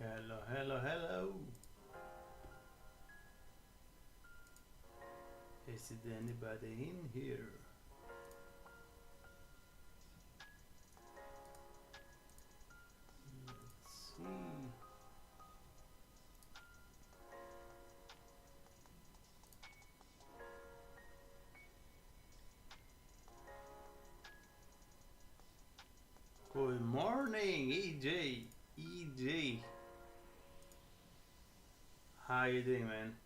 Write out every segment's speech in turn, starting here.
Hello, hello, hello. Is there anybody in here? Let's see. Good morning, EJ. EJ. How you doing, man?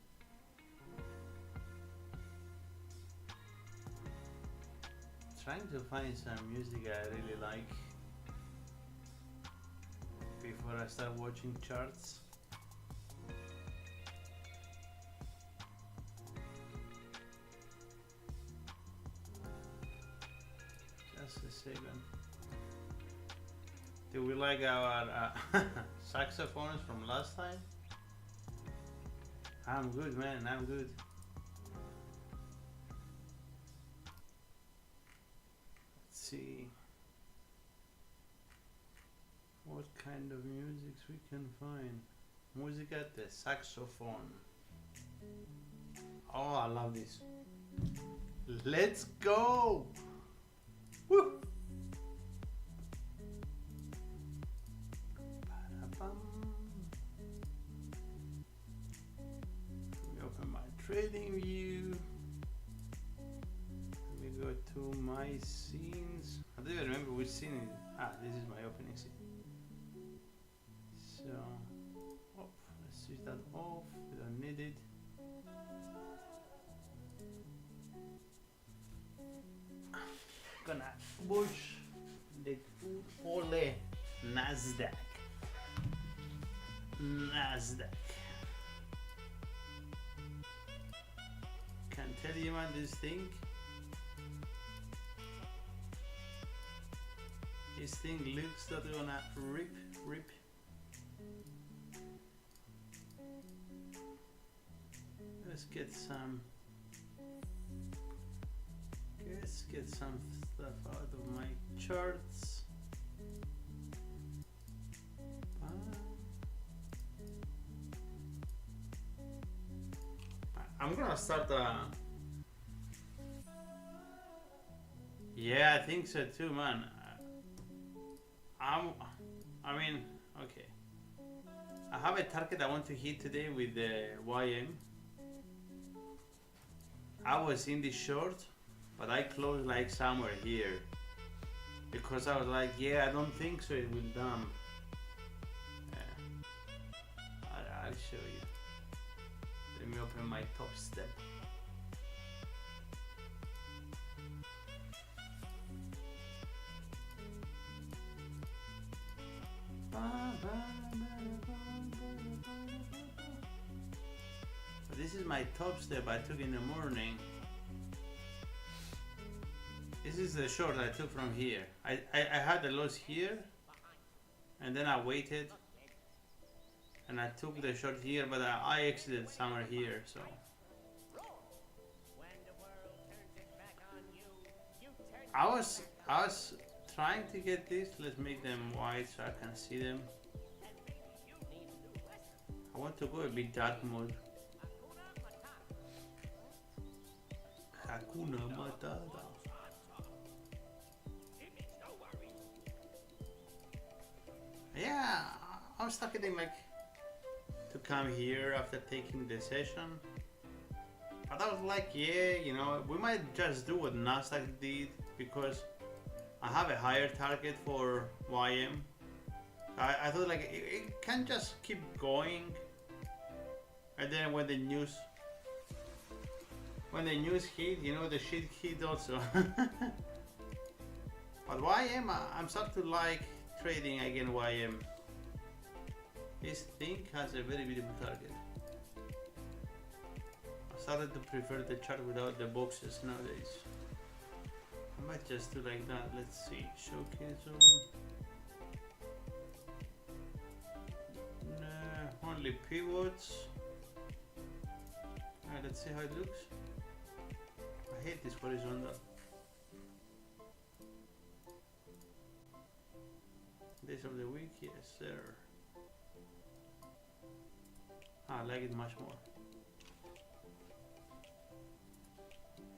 Trying to find some music I really like before I start watching charts. Just a second. Do we like our saxophones from last time? I'm good, man. I'm good. Let's see what kind of music we can find. Music at the saxophone. Oh, I love this. Let's go! Woo! Let me open my trading view. Let me go to my scenes. I don't even remember which scene it is. Ah, this is my opening scene. So, let's switch that off. We don't need it. Gonna push the ole Nasdaq. Can tell you man, this thing looks that we're gonna rip. Let's get some stuff out of my charts. I'm gonna start yeah, I think so too, man. I mean, okay. I have a target I want to hit today with the YM. I was in the short, but I closed like somewhere here because I was like, yeah, I don't think so it will dump. I'll show you. Let me open my top step. This is my top step I took in the morning. This is the short I took from here. I had the loss here, and then I waited, and I took the short here, but I exited somewhere here, so. I was trying to get this. Let's make them white so I can see them. I want to go a bit dark mode. Hakuna Matata. Yeah, I was targeting like to come here after taking the session, but I was like, yeah, you know, we might just do what Nasdaq did because I have a higher target for YM. I thought like it can just keep going, and then when the news hit, you know, the shit hit also. But YM, I'm starting to like trading again YM. This thing has a very beautiful target. I started to prefer the chart without the boxes nowadays. I might just do like that. Let's see. Showcase zone. Nah, only pivots. Alright, let's see how it looks. I hate this horizontal. Days of the week, yes sir. I like it much more.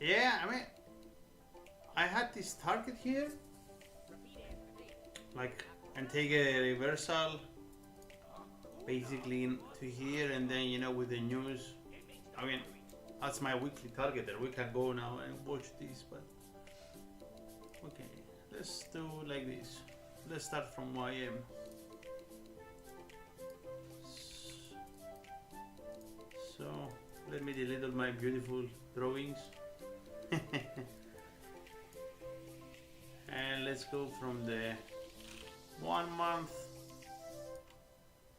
Yeah, I mean, I had this target here, like, and take a reversal basically to here, and then, you know, with the news, I mean, that's my weekly target there. We can go now and watch this, but okay, let's do like this. Let's start from YM. So let me delete all my beautiful drawings. And let's go from the 1 month.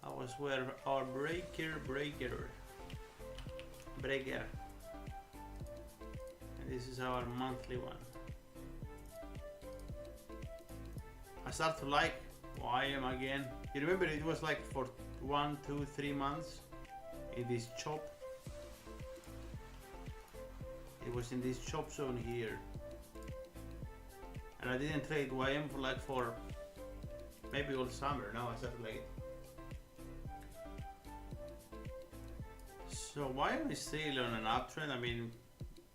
I was where our breaker. And this is our monthly one. I start to like YM again. You remember it was like for 1, 2, 3 months in this chop. It was in this chop zone here. And I didn't trade YM for maybe all summer. Now I started like it. So YM is still on an uptrend. I mean,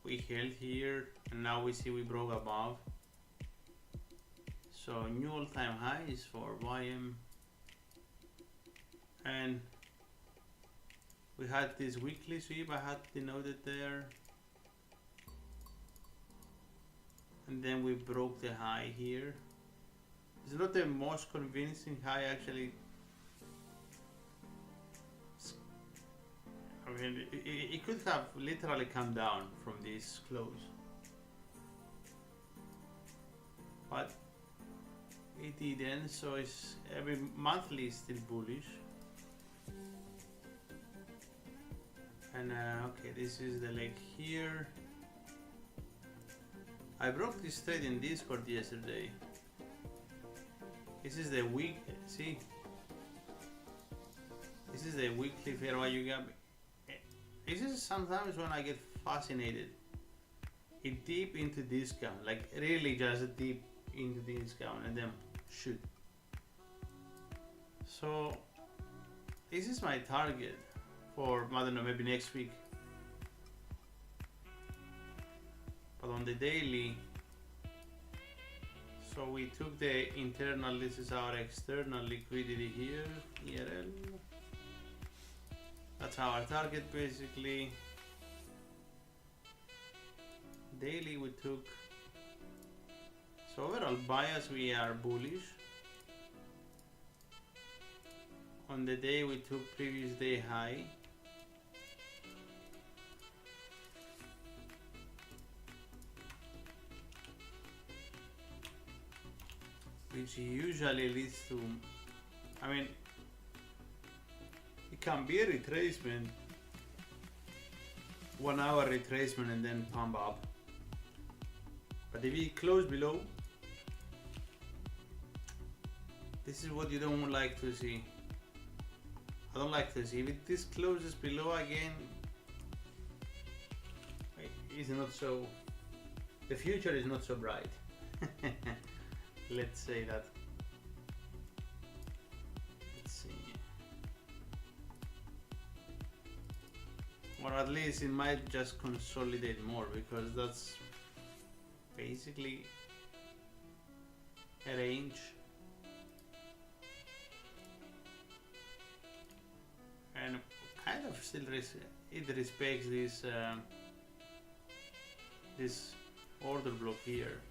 we held here and now we see we broke above. So new all-time highs for YM. And we had this weekly sweep I had denoted there. And then we broke the high here. It's not the most convincing high actually. I mean, it could have literally come down from this close. But it didn't, so it's every monthly is still bullish. And okay, this is the leg here. I broke this trade in Discord yesterday. This is the week. See, this is the weekly fair value gap. This is sometimes when I get fascinated. It deep into discount, like really just deep into discount, and then shoot. So this is my target for, I don't know, maybe next week. But on the daily, so we took the internal, this is our external liquidity here, ERL. That's our target basically. Daily we took, so overall bias we are bullish. On the day we took previous day high. Which usually leads to, I mean, it can be a retracement, 1 hour retracement and then pump up. But if it close below, this is what you don't like to see. I don't like to see. If this closes below again, it's not so, the future is not so bright. Let's say that. Let's see. Or at least it might just consolidate more, because that's basically a range. And kind of still it respects this this order block here.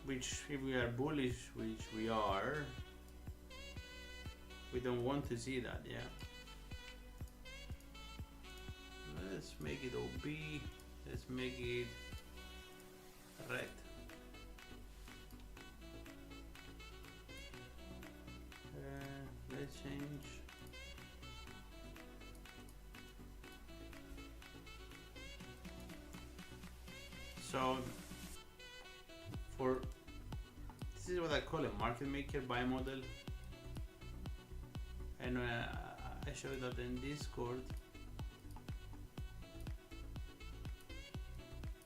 Which, if we are bullish, which we are, we don't want to see that, yeah. Let's make it OB, let's make it red. Let's change. So, for this is what I call a market maker buy model, and I showed that in Discord.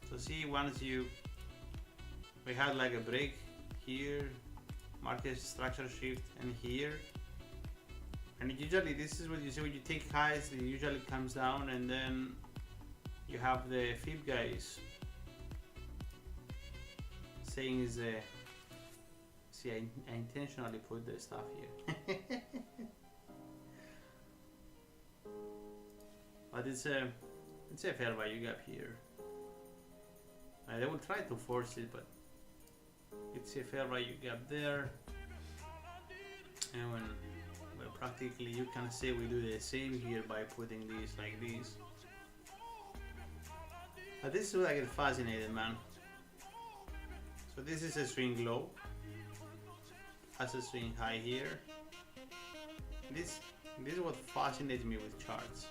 So see, once we had like a break here, market structure shift, and here And usually this is what you see when you take highs, it usually comes down, and then you have the fib guys saying is see, I intentionally put the stuff here. But it's a fair value gap here. They will try to force it, but it's a fair value gap there. And when well, practically you can say we do the same here by putting these like this. But this is what I get fascinated, man. So this is a swing low, has a swing high here. This is what fascinates me with charts.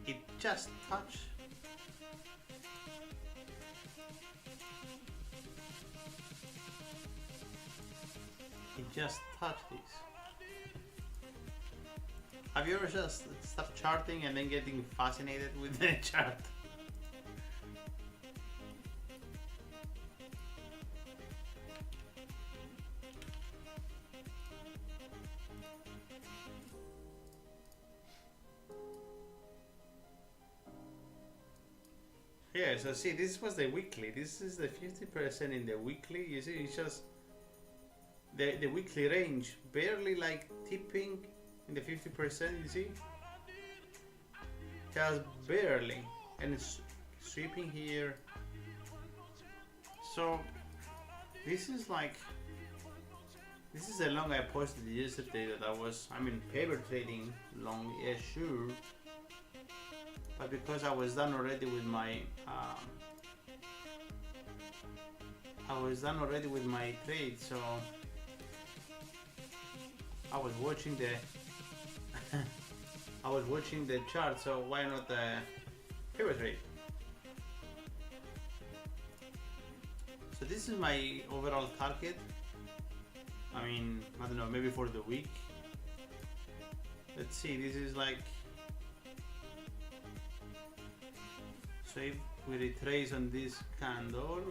It just touched. It just touched this. Have you ever just stopped charting and then getting fascinated with the chart? Yeah, so see, this was the weekly. This is the 50% in the weekly. You see, it's just the weekly range barely like tipping in the 50%. You see, just barely, and it's sweeping here. So this is a long I posted yesterday that I mean paper trading long, yeah, sure. But because I was done already with my trade, so I was watching the chart. So why not paper trade? So this is my overall target. I mean, I don't know, maybe for the week. Let's see. This is like. So if we retrace on this candle,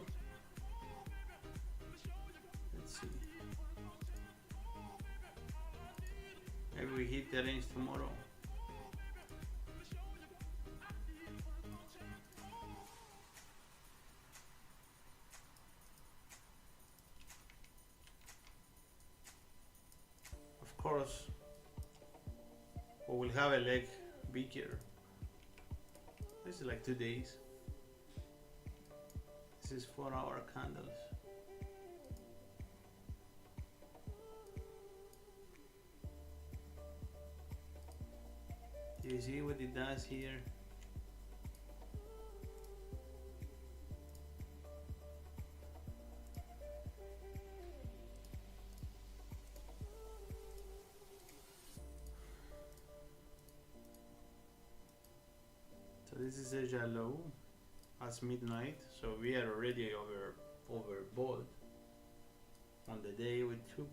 let's see, maybe we hit the range tomorrow. Of course, we will have a leg bigger. This is like 2 days. This is 4-hour candles. Do you see what it does here? So this is a jallow as midnight, so we are already overbought on the day. We took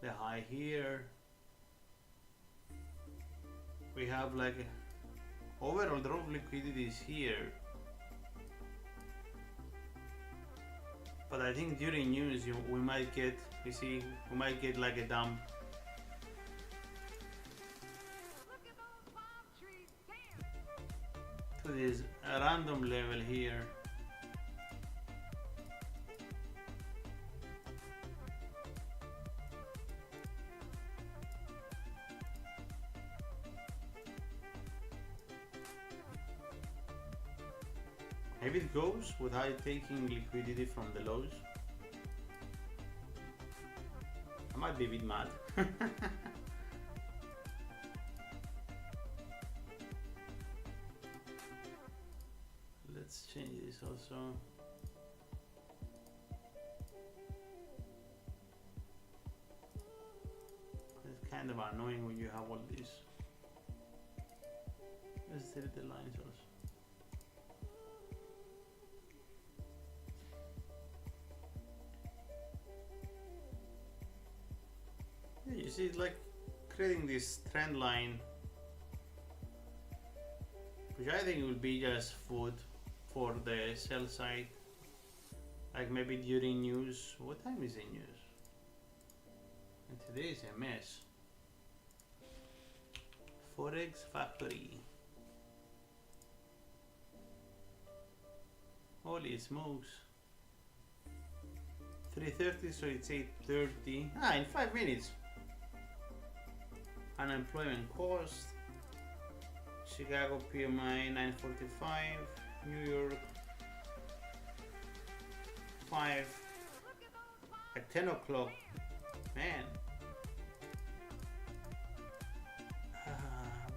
the high here. We have like overall drop liquidity is here, but I think during news we might get, you see, we might get like a dump. To this random level here. Maybe it goes without taking liquidity from the lows. I might be a bit mad. Let's change this also. It's kind of annoying when you have all this. Let's delete the lines also. Yeah, you see, it's like creating this trend line, which I think will be just food for the sell side, like maybe during news. What time is the news? And today is a mess. Forex Factory. Holy smokes. 3:30, so it's 8:30. In 5 minutes. Unemployment cost. Chicago PMI 945. New York 5 at 10 o'clock. Man.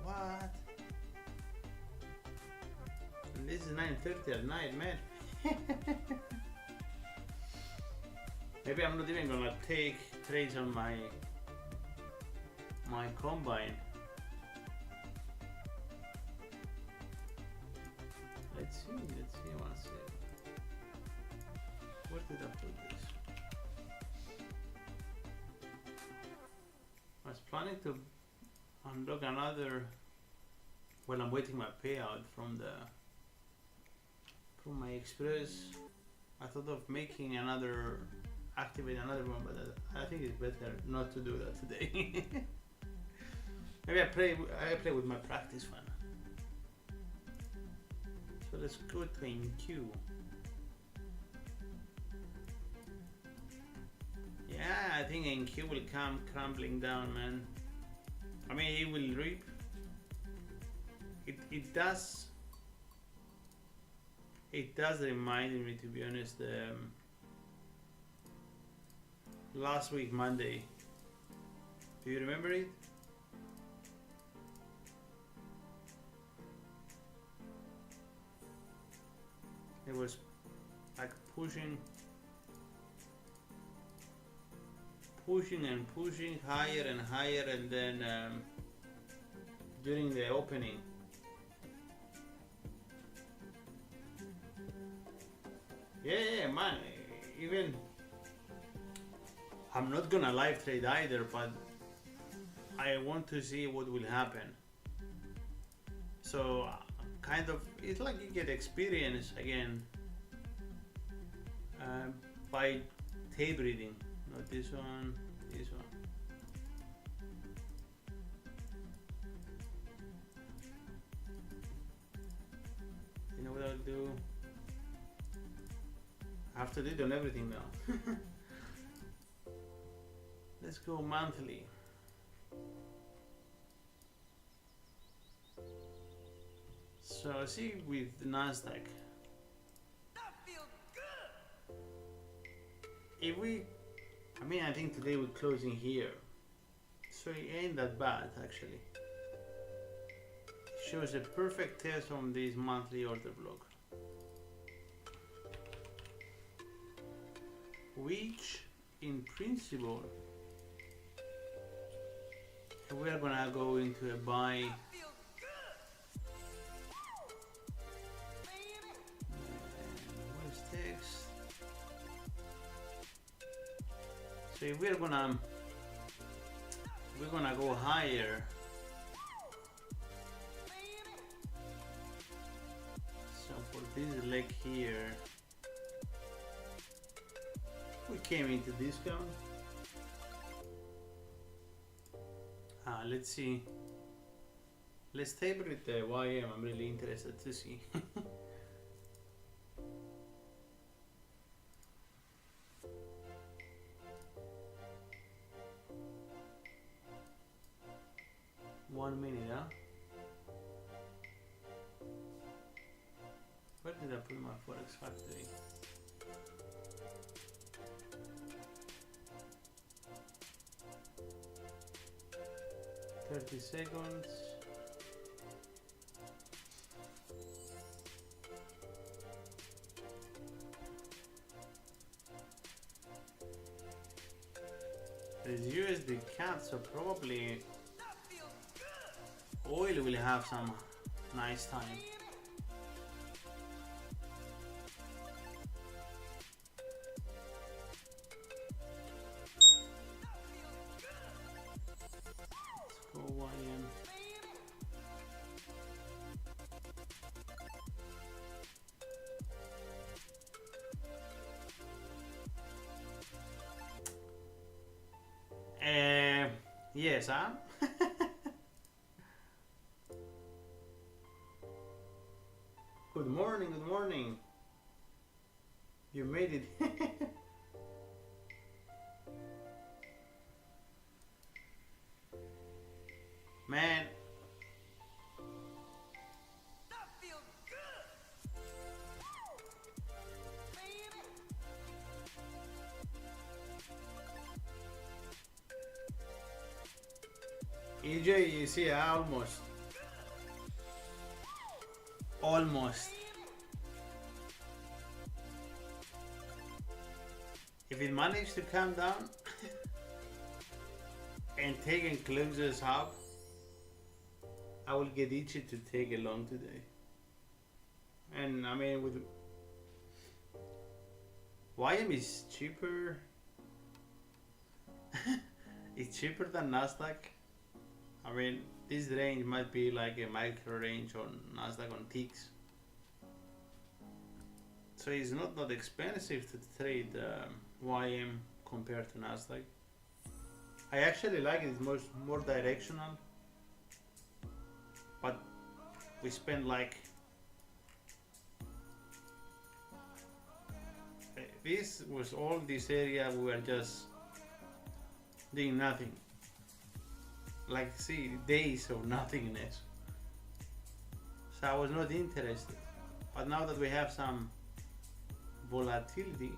What? And this is 9:30 at night, man. Maybe I'm not even gonna take trades on my combine. Let's see one second. Where did I put this? I was planning to unlock another. Well, I'm waiting my payout from my Express. I thought of making activate another one, but I think it's better not to do that today. Maybe I play with my practice one. So let's go to NQ. Yeah, I think NQ will come crumbling down, man. I mean, it will rip. It does remind me, to be honest, last week Monday. Do you remember it? It was like pushing and pushing higher and higher, and then during the opening, yeah, man. Even I'm not gonna live trade either, but I want to see what will happen. So kind of, it's like you get experience again by tape reading. Not this one, this one. You know what I'll do? I have to do it on everything now. Let's go monthly. So see with the Nasdaq. If I think today we're closing here, so it ain't that bad actually. It shows a perfect test on this monthly order block, which in principle we are gonna go into a buy. Where's text? So if we're gonna go higher. So for this leg here, we came into discount. Let's see. Let's taper with the YM. I'm really interested to see. One minute, huh? Where did I put my Forex Factory? $30 seconds. There's USD cat, so probably oil will have some nice time. Let's go YM. Yes, huh? Good morning. You made it. Man. That feels good. EJ, you see, almost. Almost. If it managed to calm down and take and close this up, I will get itchy to take a long today. And I mean, with YM is cheaper. It's cheaper than Nasdaq. I mean, this range might be like a micro range on Nasdaq on ticks. So it's not expensive to trade YM compared to Nasdaq. I actually like it. It's more directional. But we spend like this was all this area we were just doing nothing. Like see days of nothingness. So I was not interested. But now that we have some volatility,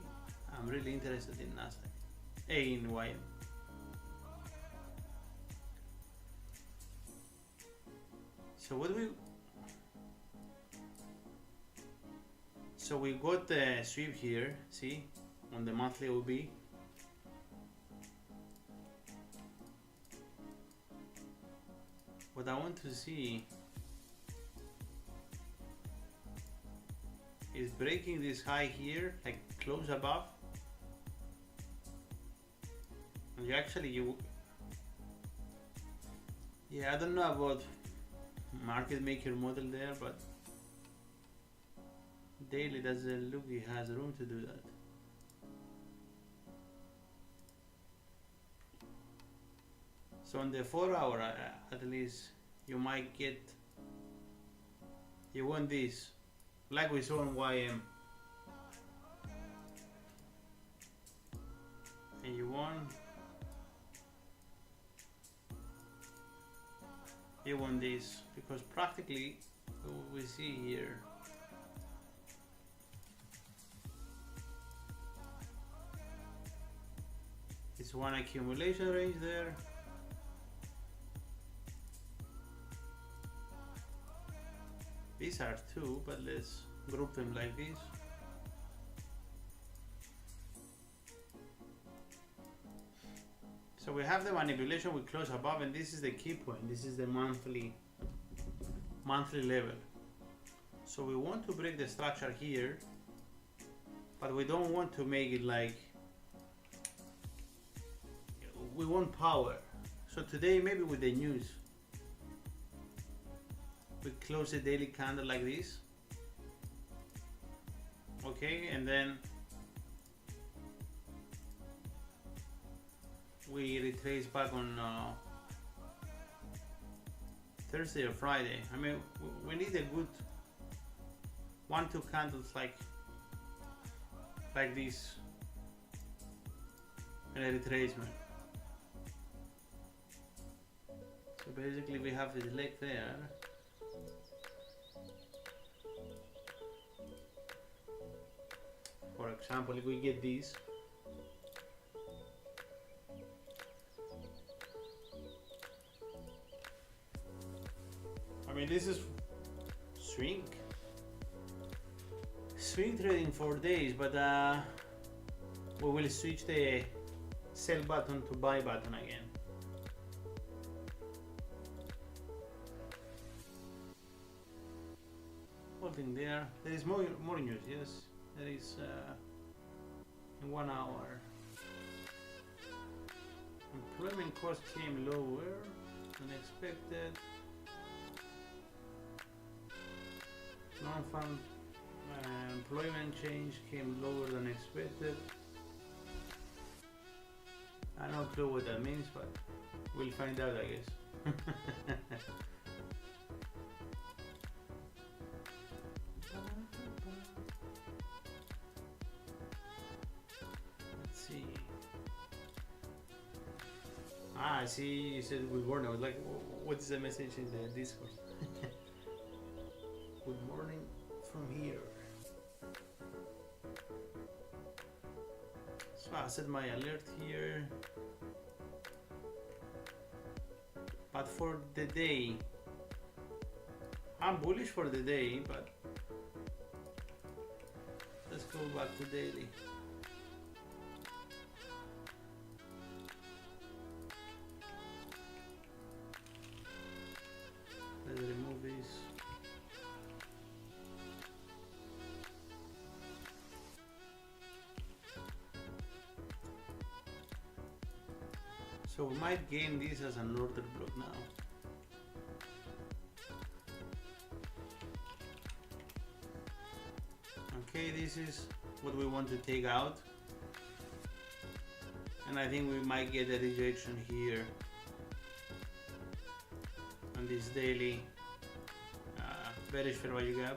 I'm really interested in Nasdaq. In YM. So we got the sweep here, see, on the monthly OB. What I want to see is breaking this high here, like close above. And yeah, I don't know about market maker model there, but daily doesn't look it has room to do that. So on the 4 hour at least you might get, you want this like we saw on YM, and you want this, because practically what we see here is one accumulation range there, these are two, but let's group them like this. So we have the manipulation, we close above, and this is the key point. This is the monthly level. So we want to break the structure here, but we don't want to make it like, we want power. So today, maybe with the news, we close the daily candle like this, okay, and then we retrace back on Thursday or Friday. I mean, we need a good 1-2 candles like this, and a retracement. So basically we have this leg there. For example, if we get this, I mean, this is swing trading for days, but we will switch the sell button to buy button again. Holding there. There is more news. Yes, there is in 1 hour. Employment cost came lower than expected. Non-farm employment change came lower than expected. I don't know what that means, but we'll find out, I guess. Ah, I see. You said good morning. I was like, what is the message in the Discord? Good morning from here. So I set my alert here. But for the day, I'm bullish for the day, but let's go back to daily. Let's remove this. So we might gain this as an order block now. Okay, this is what we want to take out. And I think we might get a rejection here on this daily bearish fair value gap.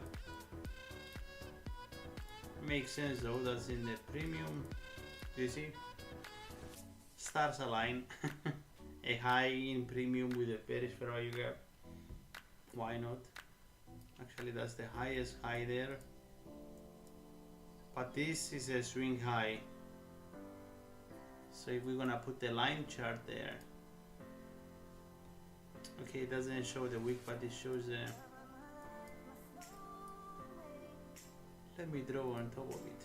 Makes sense though, that's in the premium. Do you see? Stars align. A high in premium with a bearish fair value gap. Why not? Actually, that's the highest high there. But this is a swing high. So if we're gonna put the line chart there. Okay, it doesn't show the wick, but it shows the. Let me draw on top of it.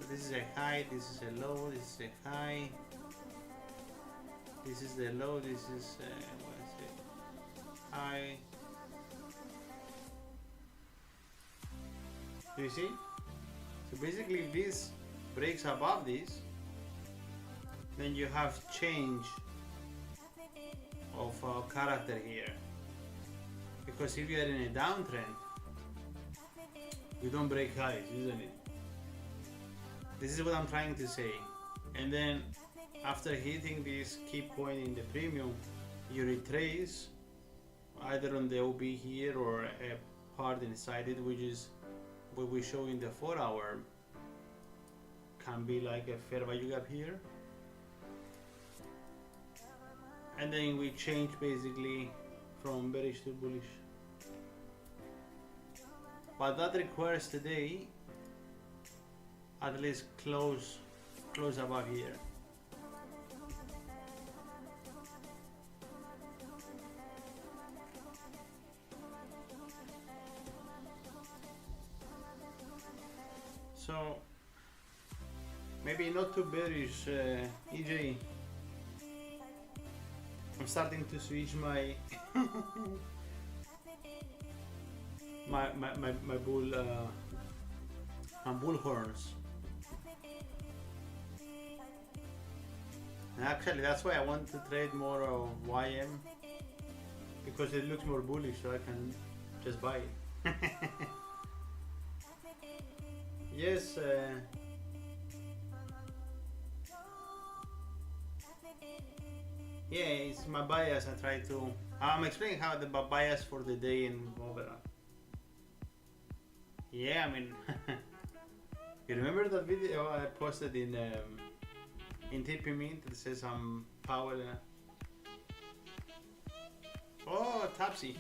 So this is a high, this is a low, this is a high. This is the low, this is what is it? High. Do you see? So basically if this breaks above this, then you have change of character here. Because if you are in a downtrend, you don't break highs, isn't it? This is what I'm trying to say. And then after hitting this key point in the premium, you retrace either on the OB here or a part inside it, which is what we show in the 4 hour. Can be like a fair value gap here. And then we change basically from bearish to bullish. But that requires today at least close above here. So maybe not too bearish, EJ. I'm starting to switch my my bull horns. And actually, that's why I want to trade more of YM, because it looks more bullish, so I can just buy it. Yes. Yeah, it's my bias. I try to. I'm explaining how the bias for the day in overall. Yeah, I mean, you remember that video I posted in TP Mint that says I'm Powell? Oh, Tapsy.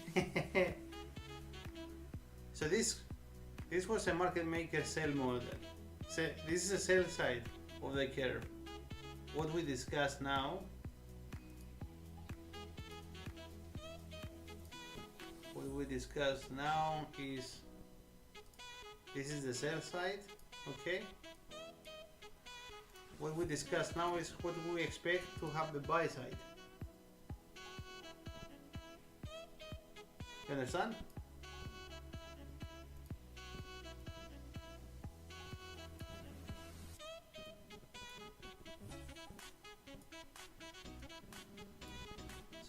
So this was a market maker sell model. So this is a sell side of the curve. What we discussed now. What we discussed now is this is the sell side, okay? What we discussed now is what we expect to have the buy side. You understand?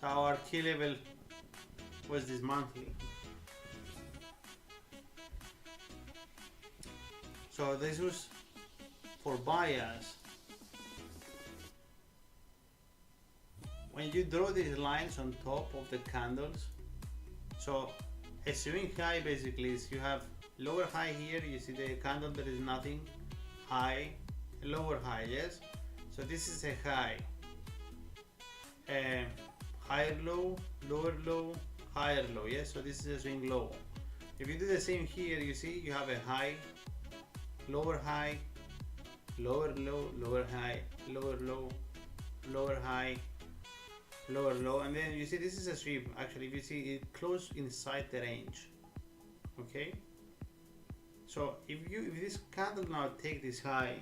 So our key level was this monthly. So this was for buyers. When you draw these lines on top of the candles, so a swing high basically is you have lower high here, you see the candle, there is nothing, high, lower high, yes? So this is a high, higher low, lower low, higher low, yes? So this is a swing low. If you do the same here, you see you have a high, lower high, lower low, lower high, lower low, lower high, lower low, and then you see this is a sweep. Actually, if you see it close inside the range, okay? So if this candle now take this high,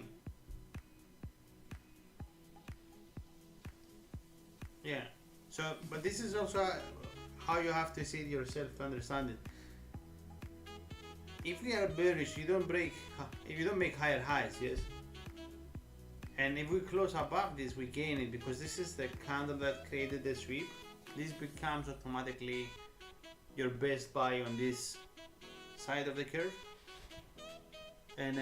yeah, so but this is also how you have to see it yourself to understand it. If we are bearish, you don't break, if you don't make higher highs, yes, and if we close above this, we gain it, because this is the candle that created the sweep. This becomes automatically your best buy on this side of the curve, and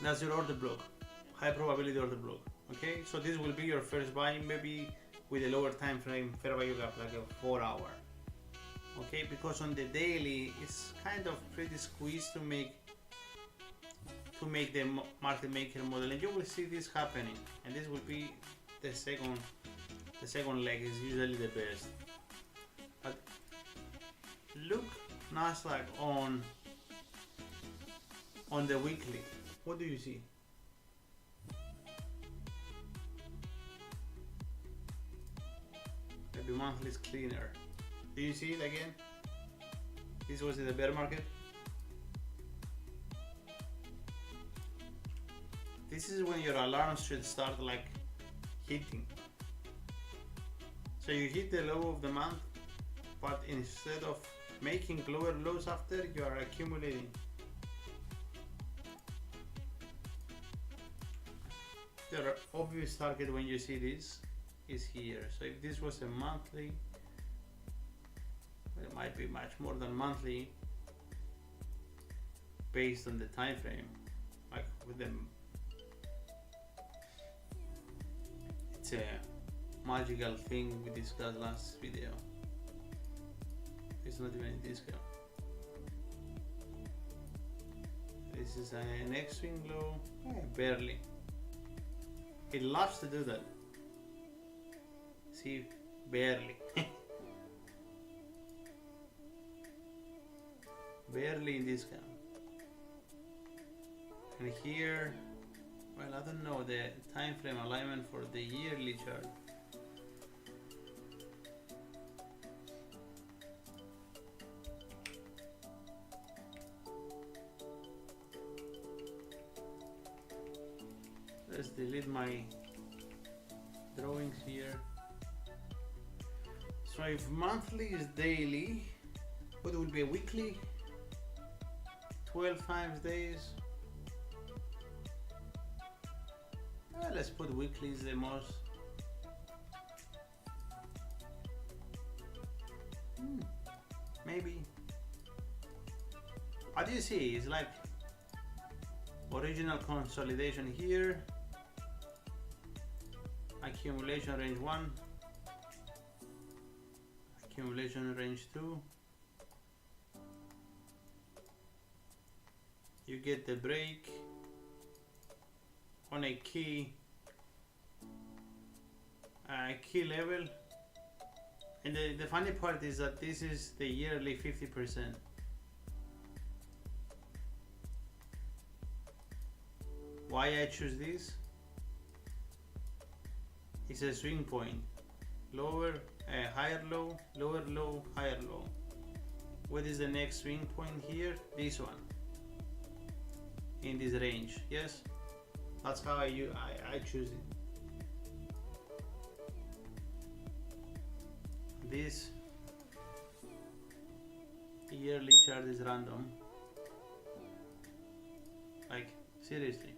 that's your order block, high probability order block. Okay, so this will be your first buy, maybe with a lower time frame, fair value gap, like a 4 hour. Okay, because on the daily it's kind of pretty squeezed to make the market maker model, and you will see this happening, and this will be the second leg is usually the best. But look Nasdaq on the weekly. What do you see? Maybe monthly is cleaner. Do you see it again? This was in the bear market. This is when your alarms should start like hitting. So you hit the low of the month, but instead of making lower lows after, you are accumulating. The obvious target when you see this is here. So if this was a monthly, it might be much more than monthly based on the time frame, like with them. It's a magical thing we discussed last video. It's not even a discount. This is a next swing low, barely. It loves to do that. See, barely. Barely in discount. And here, well, I don't know the time frame alignment for the yearly chart. Let's delete my drawings here. So if monthly is daily, what would be a weekly? 12 times days. Let's put weekly is the most. Maybe. What do you see? It's like original consolidation here. Accumulation range 1. Accumulation range 2. You get the break on a key level, and the funny part is that this is the yearly 50%. Why I choose this? It's a swing point, lower, higher low, lower low, higher low. What is the next swing point here? This one, in this range. Yes, that's how I choose it. This yearly chart is random, like seriously.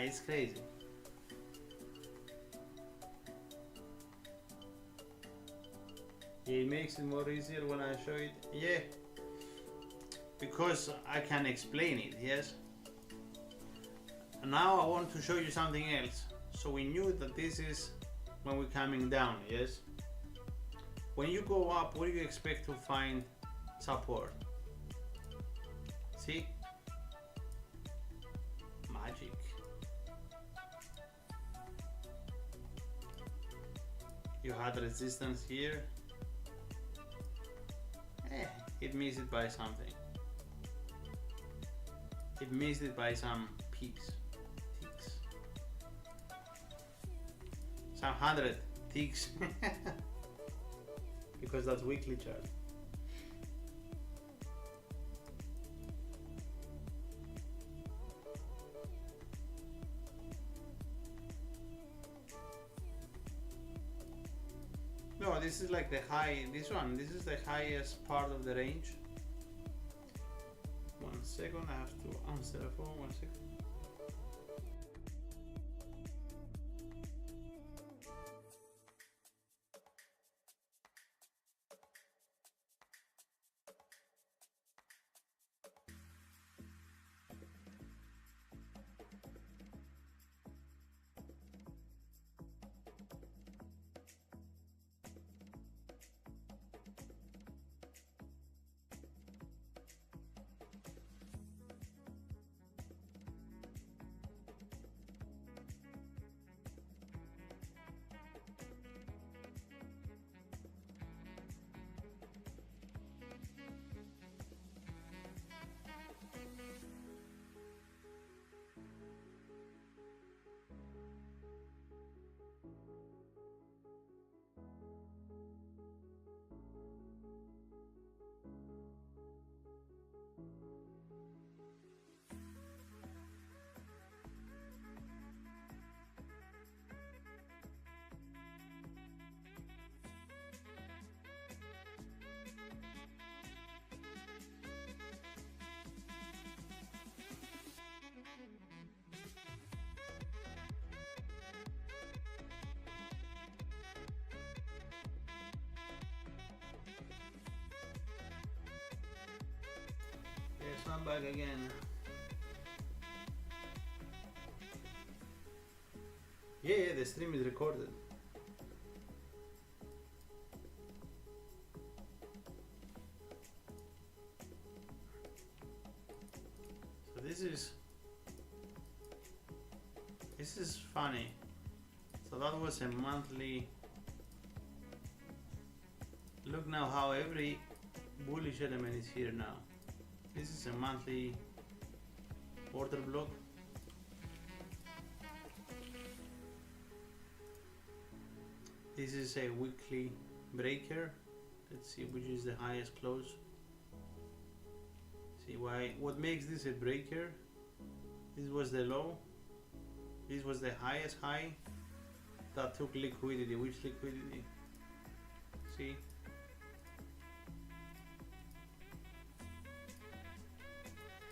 It's crazy. It makes it more easier when I show it. Yeah, because I can explain it. Yes. And now I want to show you something else. So we knew that this is when we're coming down, yes? When you go up, what do you expect to find support? See? Magic. You had resistance here. It missed it by something. It missed it by some peaks. Ticks. Some 100 ticks. Because that's weekly chart. No, this is like the high, this is the highest part of the range. 1 second, I have to answer the phone, 1 second. Yes, I'm back again. Yeah, the stream is recorded. So this is funny. So that was a monthly. Look now how every bullish element is here now. This is a monthly order block. This is a weekly breaker. Let's see which is the highest close. See why? What makes this a breaker? This was the low. This was the highest high that took liquidity. Which liquidity? See?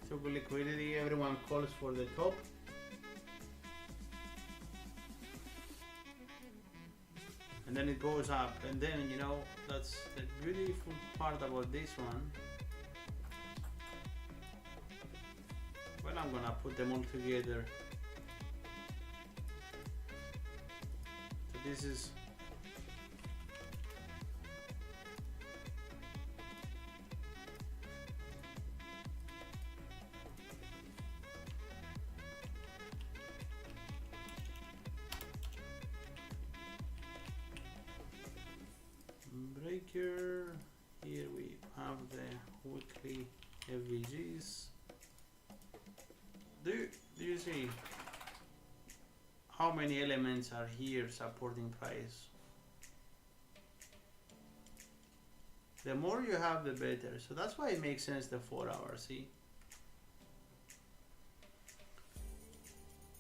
Took liquidity. Everyone calls for the top. And then it goes up, and then you know that's the beautiful part about this one. Well, I'm gonna put them all together. So this is breaker. Here we have the weekly FVGs. Do you see how many elements are here supporting price? The more you have, the better. So that's why it makes sense the 4 hours. See?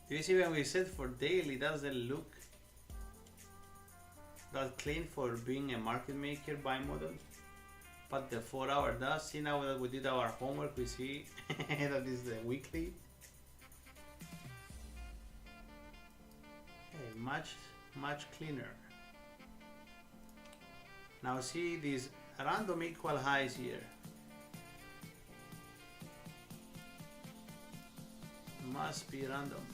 Do you see when we set for daily, doesn't look that clean for being a market maker buy model? But the 4 hour does. See, now that we did our homework, we see that is the weekly. Okay, much cleaner. Now see these random equal highs here. Must be random.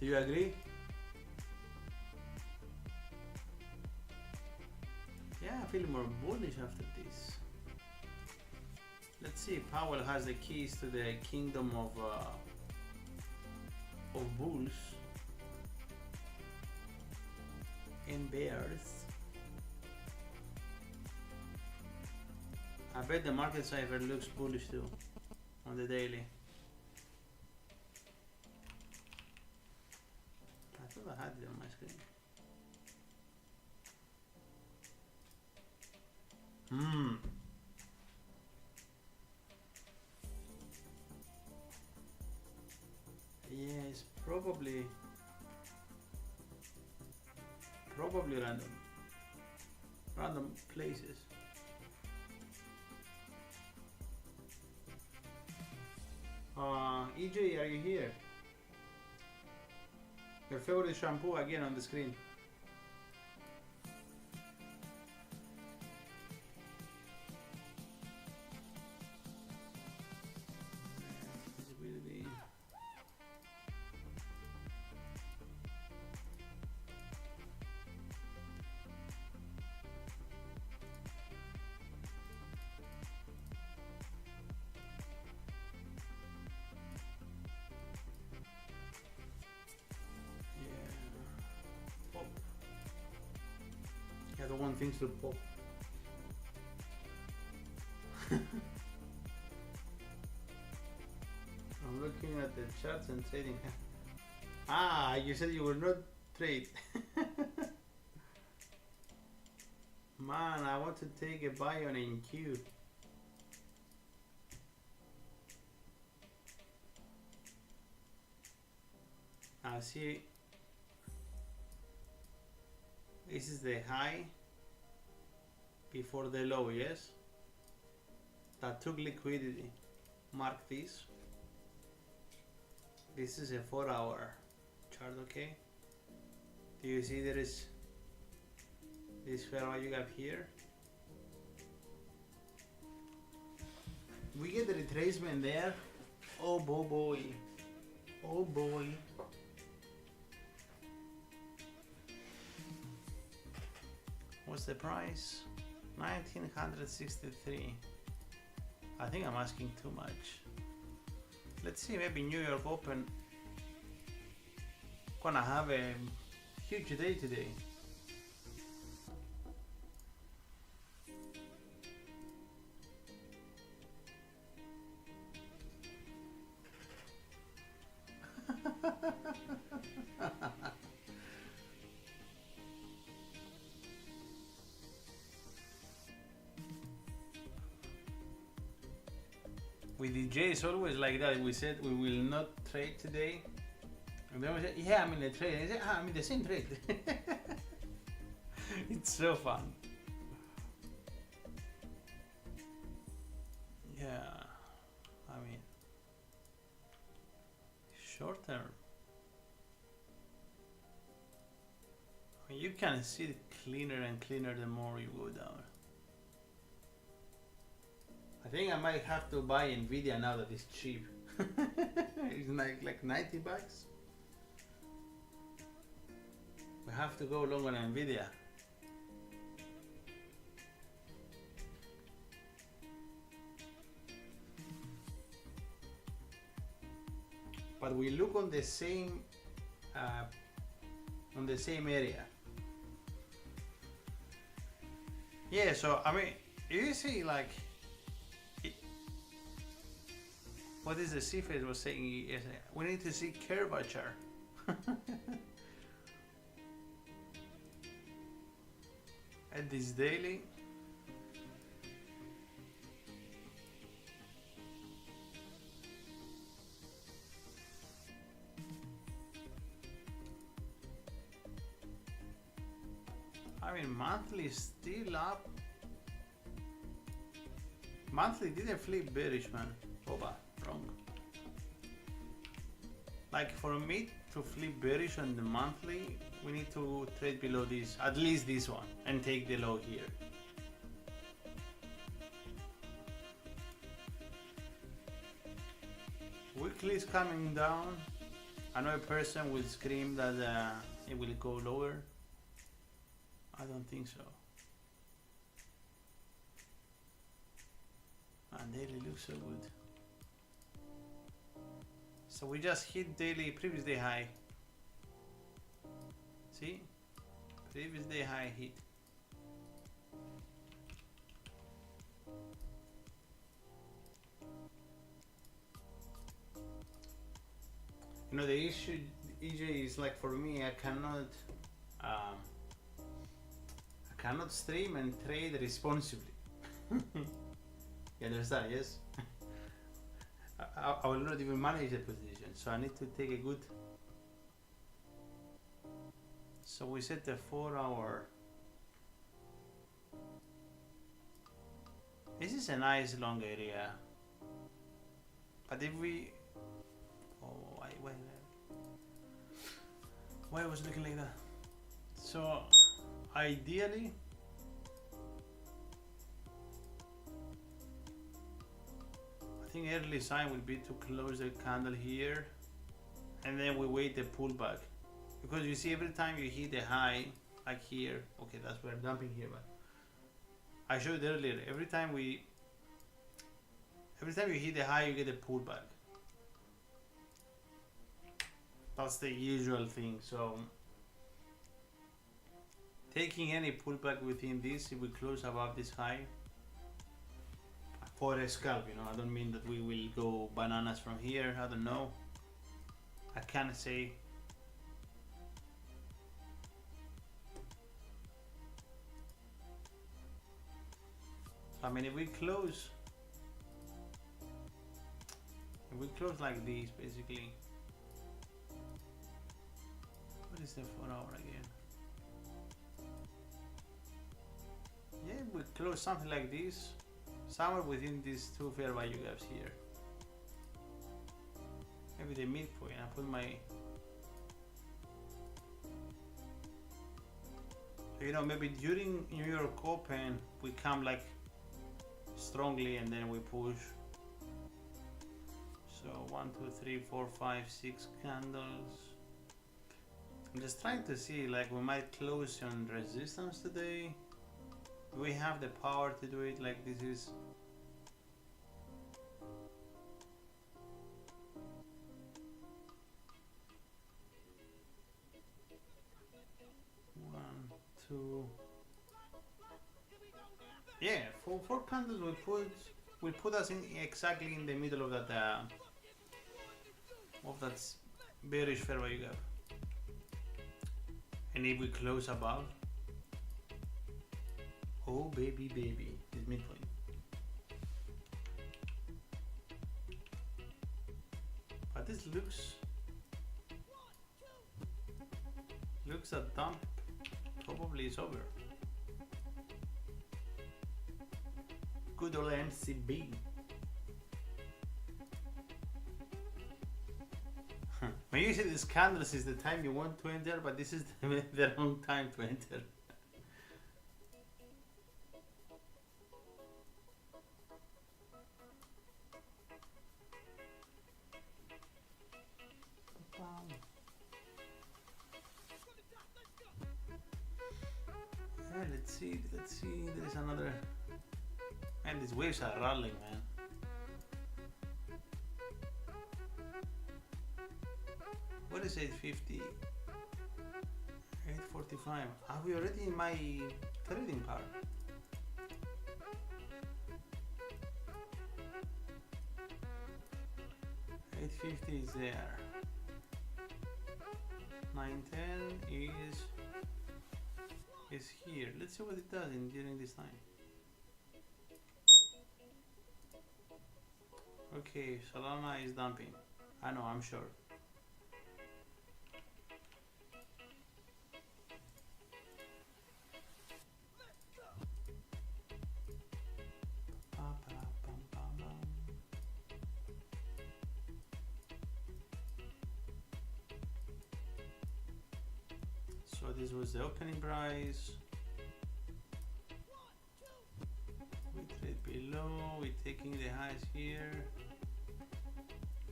Do you agree? Yeah, I feel more bullish after this. Let's see if Powell has the keys to the kingdom of bulls and bears. I bet the market cipher looks bullish too on the daily. I thought I had it on my screen. Yeah, it's probably random places. EJ, are you here? Your favorite shampoo again on the screen. Visibility. Pop. I don't want things to pop. I'm looking at the charts and trading. Ah, you said you will not trade. Man, I want to take a buy on NQ. I see. This is the high before the low, yes? That took liquidity. Mark this. This is a 4-hour chart, okay? Do you see there is this fair value gap here? We get the retracement there. Oh boy. Oh boy. What's the price? 1963. I think I'm asking too much. Let's see, maybe New York Open gonna have a huge day today. With DJ, it's always like that. We said we will not trade today, and then we said, "Yeah, I'm in the trade." And he said, "I'm in the same trade." It's so fun. Yeah, I mean, short term. I mean, you can see it cleaner and cleaner the more you go down. I think I might have to buy Nvidia now that it's cheap. It's like 90 bucks. We have to go long on Nvidia. But we look on the same area. Yeah, so I mean, you see like what is the cipher was saying? We need to see curvature. At this daily. I mean, monthly is still up. Monthly didn't flip bearish, man. Oba, wrong. Like for me to flip bearish on the monthly, we need to trade below this, at least this one, and take the low here. Weekly is coming down. I know a person will scream that it will go lower. I don't think so. And daily looks so good. So we just hit daily previous day high. See? Previous day high hit. You know, the issue, EJ, is like for me, I cannot stream and trade responsibly. You understand? Yes. I will not even manage the position, so I need to take a good. So we set the 4-hour. This is a nice long area, but if we, oh, why was it looking like that? So ideally, I think early sign will be to close the candle here, and then we wait the pullback, because you see every time you hit the high, like here, okay, that's where I'm dumping here, but I showed earlier, every time you hit the high, you get a pullback. That's the usual thing. So taking any pullback within this, if we close above this high, for a scalp, you know, I don't mean that we will go bananas from here. I don't know. I can't say. I mean, if we close like this, basically. What is the 4-hour again? Yeah, we close something like this, somewhere within these two fair value gaps here. Maybe the midpoint. I put my, so, you know, maybe during New York Open we come like strongly and then we push. So 1, 2, 3, 4, 5, 6 candles. I'm just trying to see, like, we might close on resistance today. Do we have the power to do it? Like, this is, one, two, yeah, four candles will put us in exactly in the middle of that bearish fair value gap. And if we close above, oh baby, this midpoint. But this looks a dump probably is over. Good old MCB. When you see these candles is the time you want to enter, but this is the wrong time to enter. Yeah, let's see, there is another, man, these waves are rolling, man. What is 850? 845. Are we already in my trading part? $850 is there. 910 is here. Let's see what it does during this time. Okay, Solana is dumping. I know, I'm sure. So this was the opening price. We trade below, we're taking the highs here.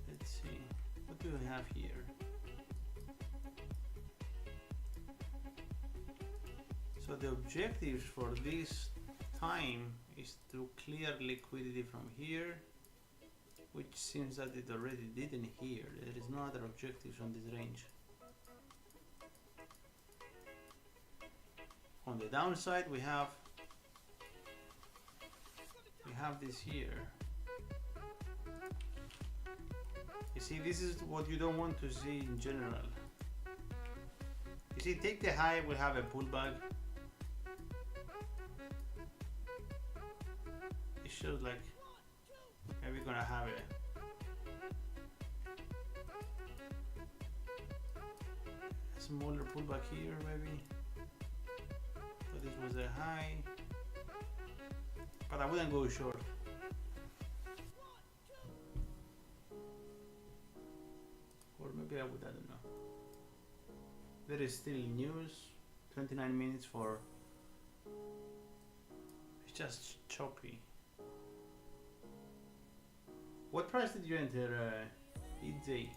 Let's see, what do we have here? So the objective for this time is to clear liquidity from here, which seems that it already did in here. There is no other objectives on this range. On the downside we have this here. You see, this is what you don't want to see in general. You see, take the high, we'll have a pullback. It shows like maybe we're gonna have a smaller pullback here, maybe. So this was a high, but I wouldn't go short. Or maybe I would, I don't know. There is still news, 29 minutes for, it's just choppy. What price did you enter, EJ?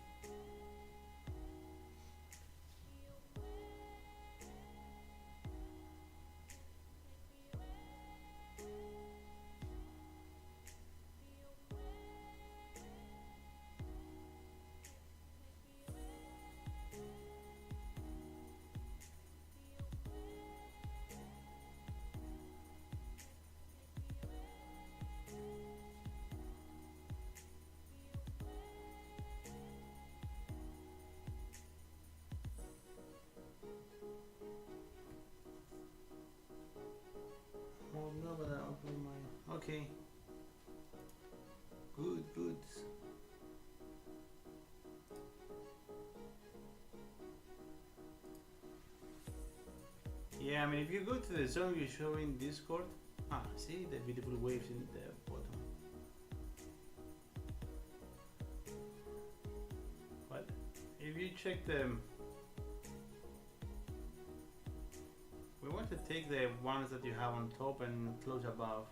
Oh no, but I opened my, okay. Good, good. Yeah, I mean, if you go to the zone you show in Discord, see the beautiful waves in the bottom. But if you check them, we want to take the ones that you have on top and close above.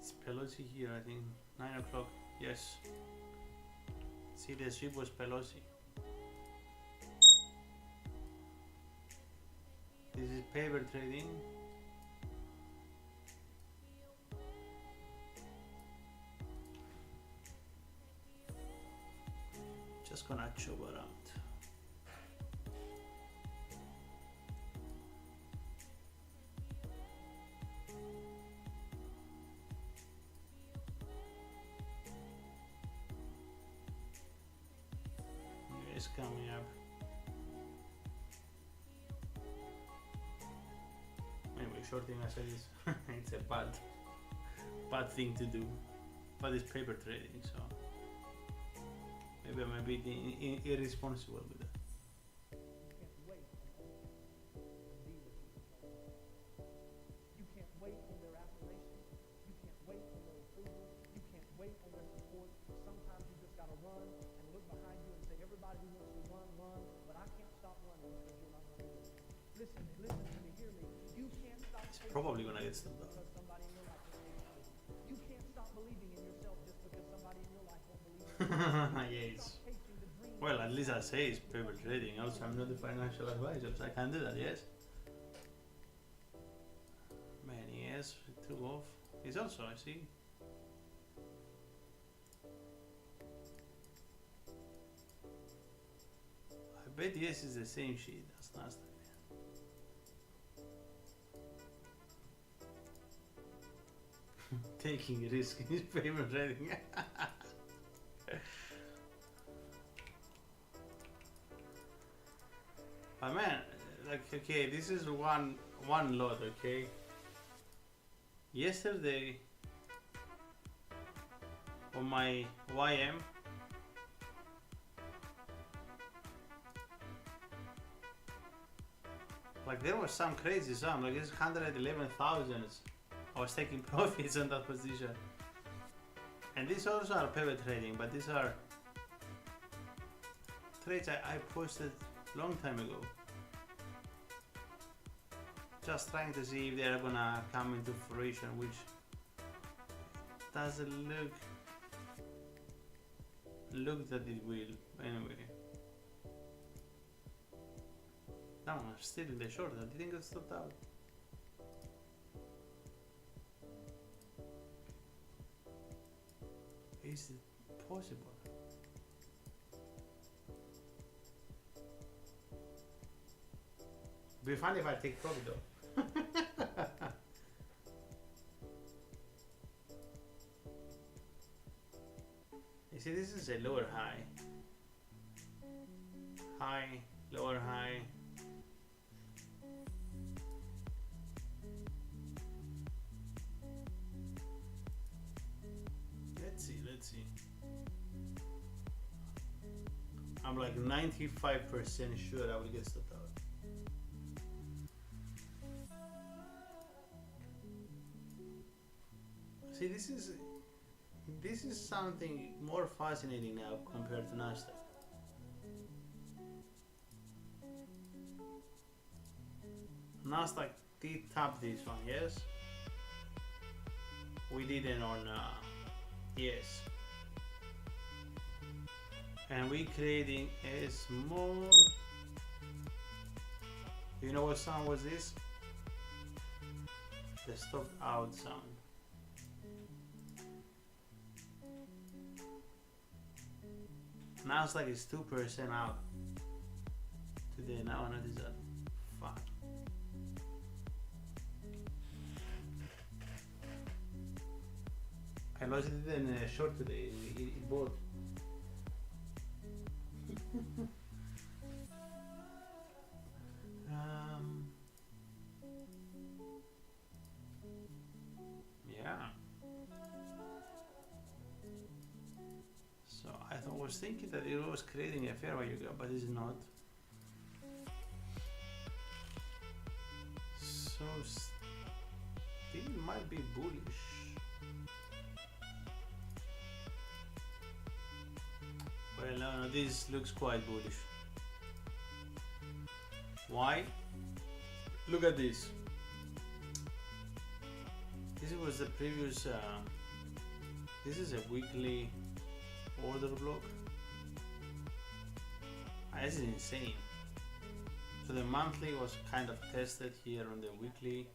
It's Pelosi here, I think. 9 o'clock. Yes. See, the sweep was Pelosi. This is paper trading. Just gonna chop around. It's coming up. Anyway, shorting I said is it's a bad thing to do, but it's paper trading, so maybe I'm a bit irresponsible with that. You can't wait on their affirmation. You can't wait on their approval. You can't wait on their support. Sometimes you just gotta run and look behind you and say, everybody who wants to run, but I can't stop running because you're not running. Listen to me, hear me. You can't stop. It's probably gonna get stopped out. Somebody in your life won't believe you. You can't stop believing in yourself just because somebody in your life won't believe in you. Yes. Well, at least I say it's paper trading. Also, I'm not a financial advisor, so I can do that, yes? Man, yes, it took off. It's also, I see. I bet yes is the same sheet as last time. Taking risk in paper trading. But man, like, okay, this is one lot, okay? Yesterday on my YM, like there was some crazy sum, like it's 111,000. I was taking profits on that position. And these also are paper trading, but these are trades I posted long time ago. Just trying to see if they are gonna come into fruition, which doesn't look that it will. Anyway. No, I'm still in the short. I didn't get stopped out. Is it possible? Be funny if I take profit though. You see, this is a lower high. High, lower high. Let's see. I'm like 95% sure I will get stopped out. See, this is something more fascinating now compared to Nasdaq. Nasdaq did tap this one, yes? We didn't on yes. And we creating a small, you know what sound was this? The stop out sound. Nasdaq is 2% out today. Now I notice that. Fuck. I lost it in a short today. It bought. Yeah. So I was thinking that it was creating a fair value gap, but it's not. So still might be bullish. Well, no, this looks quite bullish. Why? Look at this. This was the previous. This is a weekly order block. This is insane. So the monthly was kind of tested here on the weekly.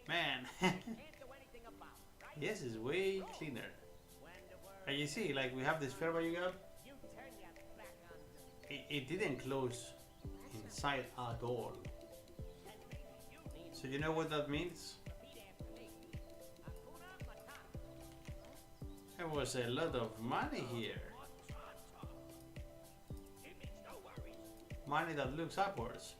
Man. Yes, it's way cleaner. And you see, like we have this fair value gap. It didn't close inside at all. So you know what that means? There was a lot of money here. Money that looks upwards.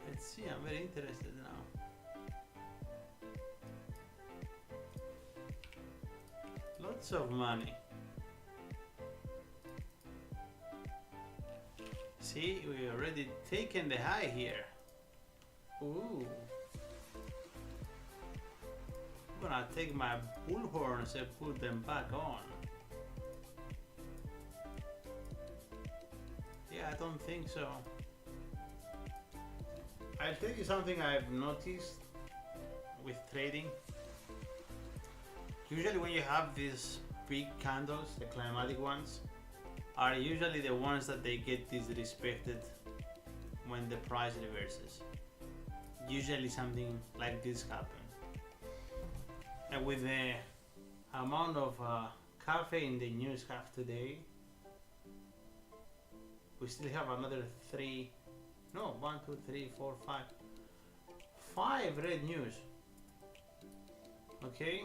Let's see, I'm very interested now. Lots of money. See, we already taken the high here. Ooh. I'm gonna take my bullhorns and put them back on. Yeah, I don't think so. I'll tell you something I've noticed with trading. Usually when you have these big candles, the climatic ones, are usually the ones that they get disrespected when the price reverses. Usually something like this happens. And with the amount of cafe in the news have today, we still have another 5 red news. Okay,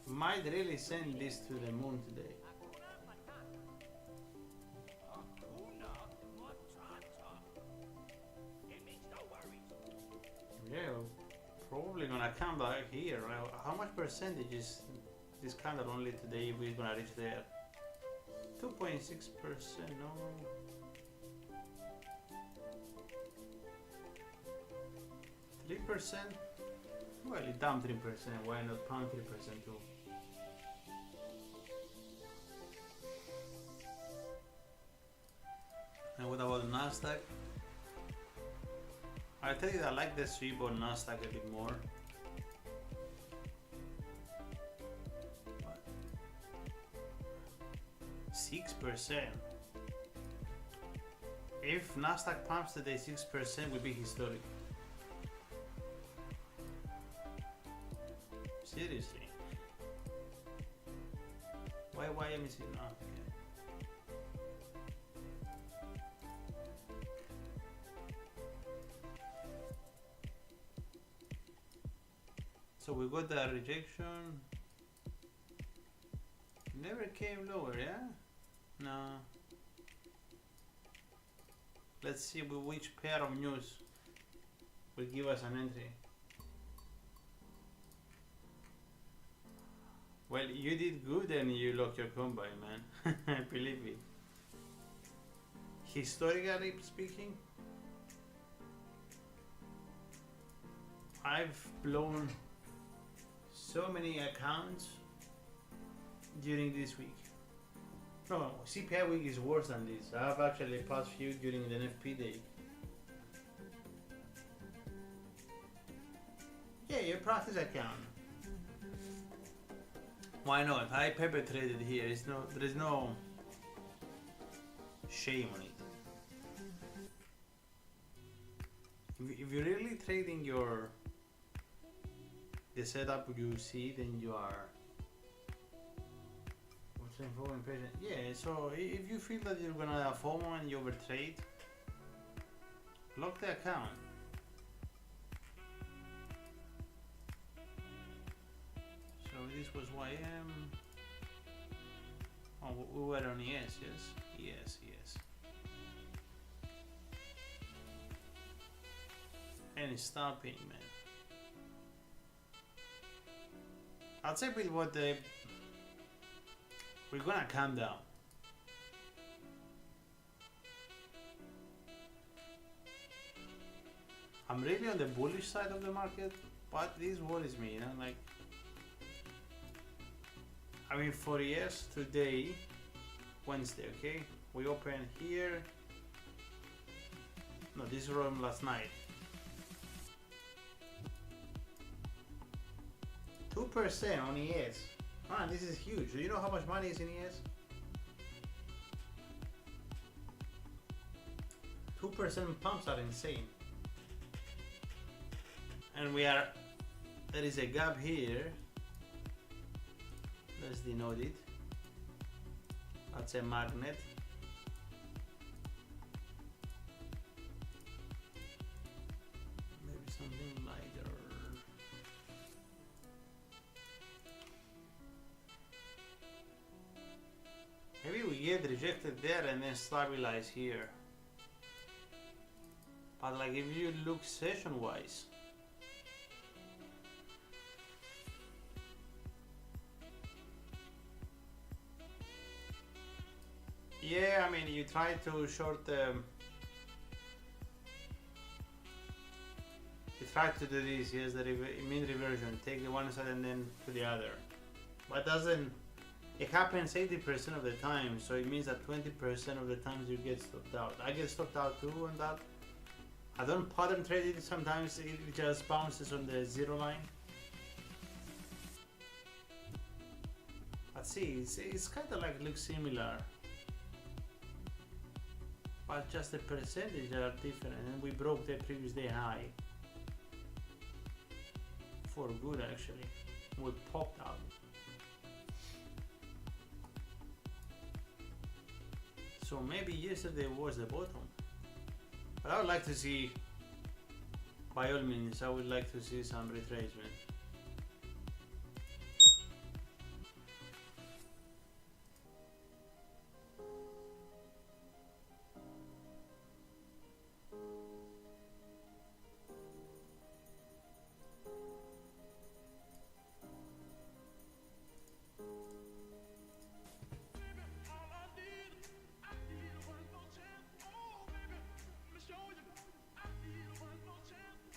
might really send this to the moon today. Yeah, probably gonna come back here. How much percentage is this candle only today? We're gonna reach there. 2.6%. No. 3%? Well, it down 3%, why not pound 3% too? And what about Nasdaq? I tell you, I like the sweep on Nasdaq a bit more. 6%. If Nasdaq pumps today, 6% will be historic. Seriously. Why am I missing? Oh, okay. So we got the rejection. Never came lower, yeah? No. Let's see which pair of news will give us an entry. Well, you did good and you locked your combine, man. I believe it. Historically speaking, I've blown so many accounts during this week. No, CPI week is worse than this. I have actually passed few during the NFP day. Yeah, your practice account. Why not? I perpetrated here. There is no shame on it. If you're really trading the setup you see, then you are. Yeah, so if you feel that you're gonna have FOMO and you overtrade, lock the account. So this was YM. Oh, we were on ES, yes? Yes. And stopping, man. I'd say with what we're gonna calm down. I'm really on the bullish side of the market, but this worries me, you know, like, I mean, for years today, Wednesday, okay, we open here. No, this is from last night. 2% on ES. Man, this is huge. Do you know how much money is in ES? 2% pumps are insane. And there is a gap here. Let's denote it. That's a magnet. Maybe something lighter. Maybe we get rejected there and then stabilize here. But like if you look session wise, yeah, I mean, you try to short you try to do this, yes, the mean reversion, take the one side and then to the other, but it happens 80% of the time, so it means that 20% of the times you get stopped out. I get stopped out too on that. I don't pattern trade it, sometimes it just bounces on the zero line. But see, it's kind of like looks similar, but just the percentage are different, and we broke the previous day high for good actually. We popped out. So maybe yesterday was the bottom. But I would like to see, by all means, I would like to see some retracement.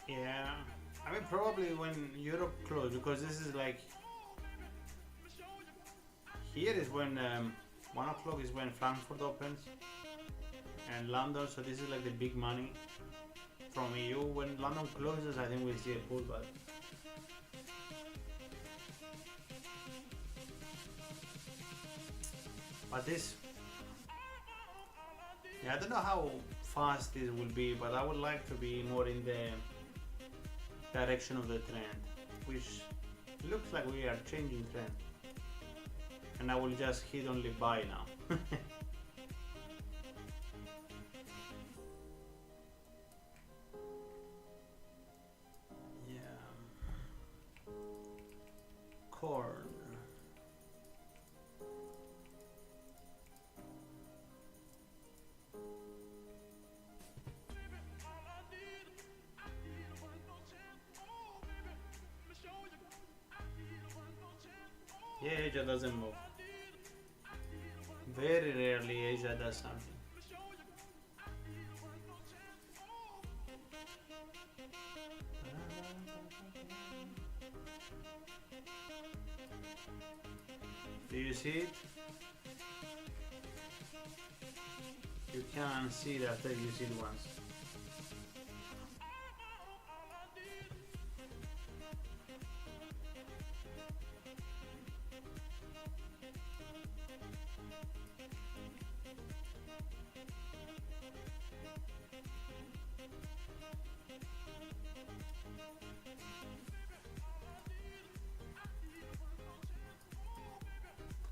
Yeah, I mean probably when Europe closed, because this is like, here is when 1 o'clock is when Frankfurt opens, and London, so this is like the big money from EU. When London closes, I think we'll see a pullback. But this, yeah, I don't know how fast this will be, but I would like to be more in the direction of the trend, which looks like we are changing trend. And I will just hit only buy now. Yeah. Corn. Yeah, Asia doesn't move. Very rarely Asia does something. Do you see it? You can't see it after you see it once.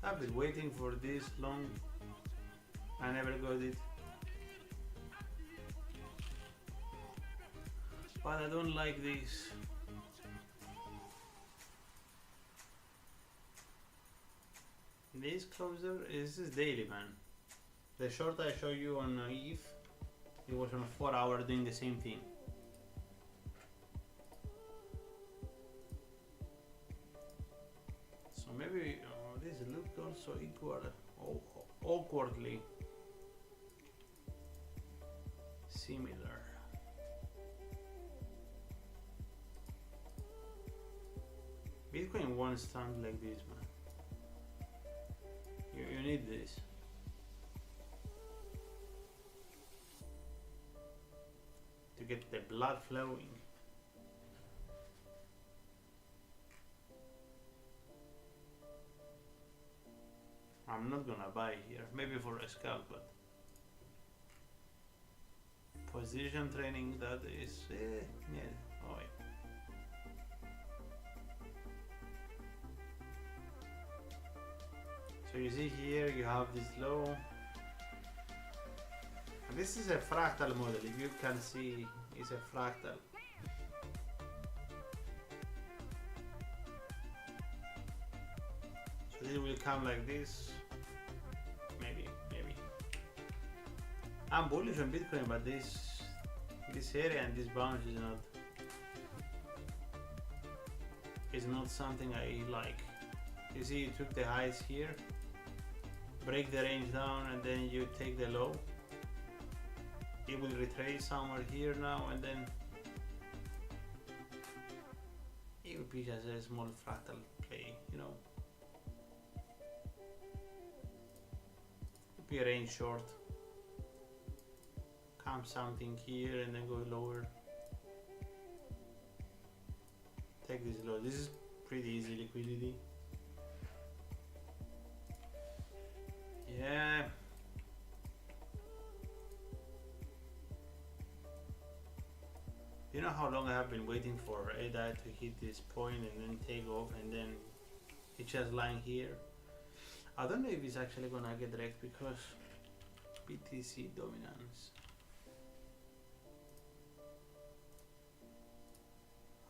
I've been waiting for this long. I never got it. But I don't like this. This closer is daily, man. The short I show you on ETH, it was on 4 hours doing the same thing. So maybe this looked also equal, awkwardly similar. Bitcoin won't stand like this, man. You need this. To get the blood flowing. I'm not gonna buy here, maybe for a scalp, but position training, that is, yeah, oh yeah. So you see here, you have this low. And this is a fractal model, if you can see, it's a fractal. So this will come like this. Maybe. I'm bullish on Bitcoin, but this area and this bounce is not something I like. You see, you took the highs here, break the range down, and then you take the low. It will retrace somewhere here now, and then it will be just a small fractal play, you know. Be a range short, come something here and then go lower, take this low. This is pretty easy liquidity. Yeah, you know how long I have been waiting for ADA to hit this point and then take off, and then it's just lying here. I don't know if it's actually gonna get wrecked because BTC dominance.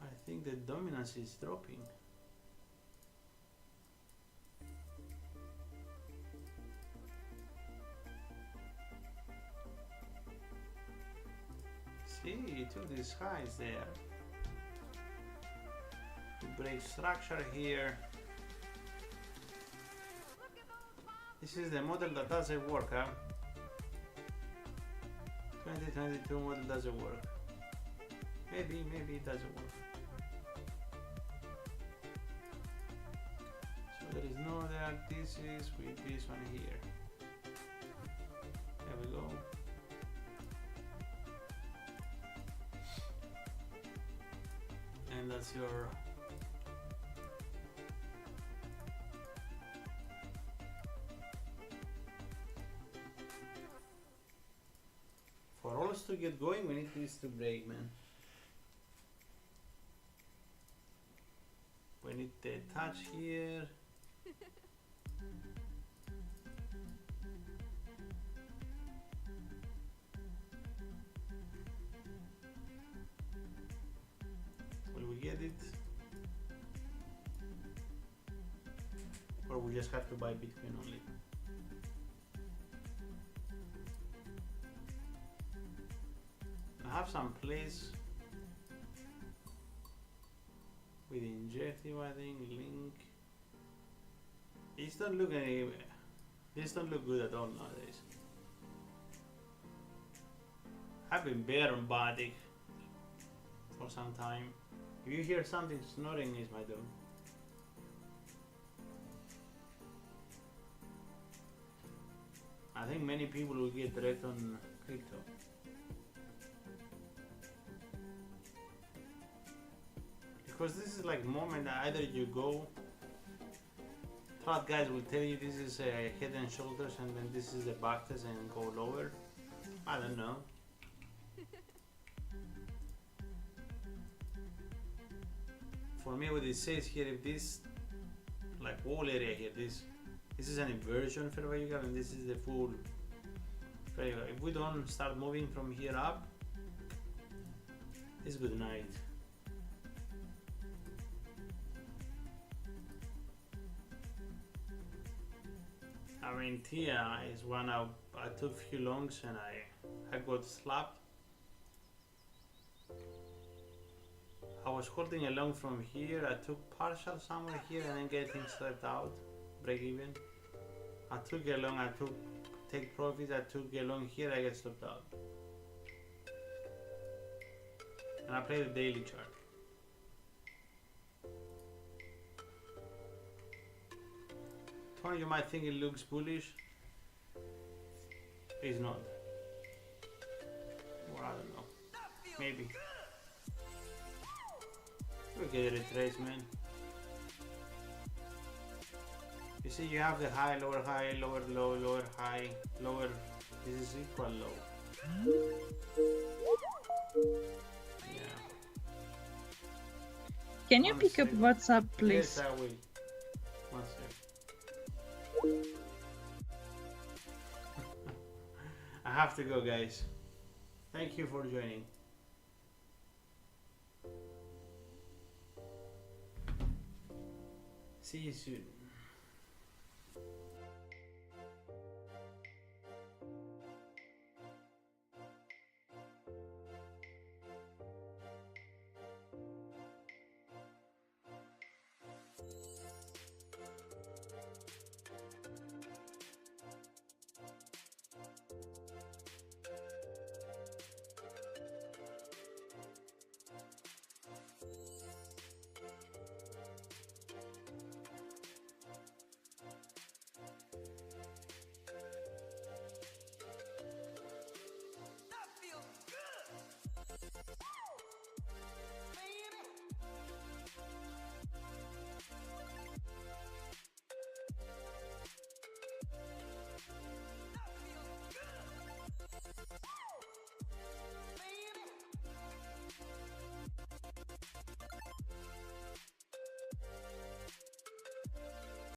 I think the dominance is dropping. See, you took these highs there. You break structure here. This is the model that doesn't work, huh? 2022 model doesn't work. Maybe it doesn't work. So there is no that. This is with this one here. There we go. and that's your for all us to get going. We need this to break, man. We need the touch here. Will we get it? Or we just have to buy Bitcoin only? I have some place with injective, I think, link. These don't look good at all nowadays. I've been bear on Batic for some time. If you hear something snoring, it's my dog. I think many people will get wrecked on crypto. Because this is like moment that either you go, thought guys will tell you this is head and shoulders and then this is the back test and go lower. I don't know. For me what it says here, if this like wall area here, this is an inversion fair value gap and this is the full fair value gap. If we don't start moving from here up, it's good night. I mean, Tia is one I took few longs and I got slapped. I was holding a long from here, I took partial somewhere here and then getting slapped out, break even. I took a long, take profits, I took a long here, I get stopped out. And I played the daily chart. Tony, you might think it looks bullish. It's not. Or I don't know. Maybe. We'll get a retrace, man. You see, you have the high, lower, low, lower, high, lower. This is equal low. Yeah. Can you pick up WhatsApp, please? Yes, I will. One sec. I have to go, guys. Thank you for joining. See you soon.